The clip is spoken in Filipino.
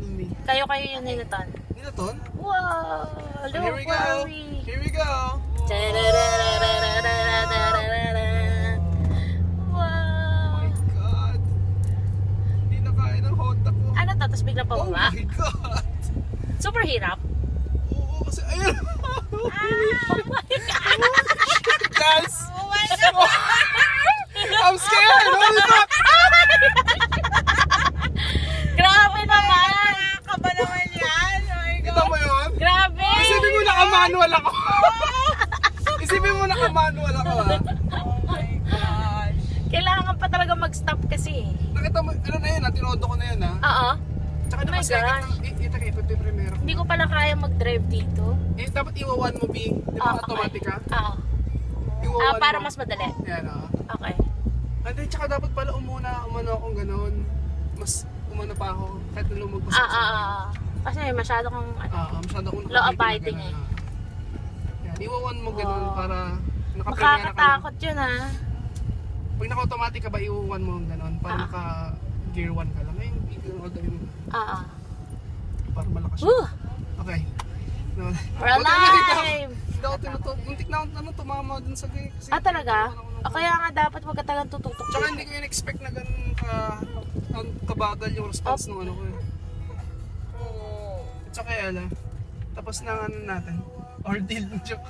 me. Kayo yung nilutan. Niluton? Wow! Here we go! Here we go! Wow! My God! Hindi na kaya ng hota ko. Ano to? Tapos biglang Oh pababa? my God! Super hirap. Oo, kasi ayun! Oh my God! Guys! Oh my God! I'm scared! Holy fuck! Grabe naman! Kaba naman yan. Oh my God. Kita mo yun? Grabe! Isipin mo naka-manual ako. Isipin mo naka-manual ako ha. Oh my gosh. Kailangan pa talaga mag-stop kasi. Nakita mo, ano na yun ha? Tinodo ko na yun ha? Oo. Tsaka Oh my naka-second gosh. na, ito kayo, primero. Hindi ko pala kaya mag-drive dito. Dapat iwawan mo, B. Di ba automatic ka? Oo. Iwawan Para mo. mas madali. Yan ha. Okay. Hindi, tsaka dapat pala umano akong ganun. Mas umano pa ako. Kahit na lumagpas ako. Kasi masyado kang Masyado akong Law abiding eh. Yan, iwawan mo ganun para naka-primera ka lang. makakatakot yun ha. Pag naka-automatic ka ba, iwawan mo ganun para naka-gear 1 ka lang. Ngayon, i-gear mo. Para malakas siya. Woo! Okay. No. We're alive! Hindi ako tinutok. Muntik na akong tumama dun sa gate. Kasi Talaga? Kaya nga dapat wag ka talagang tututok. tsaka hindi ko yun expect na ganun kabagal yung response ng ano ko eh. Tsaka yala. Tapos na ang ano natin. Ordeal. Joke.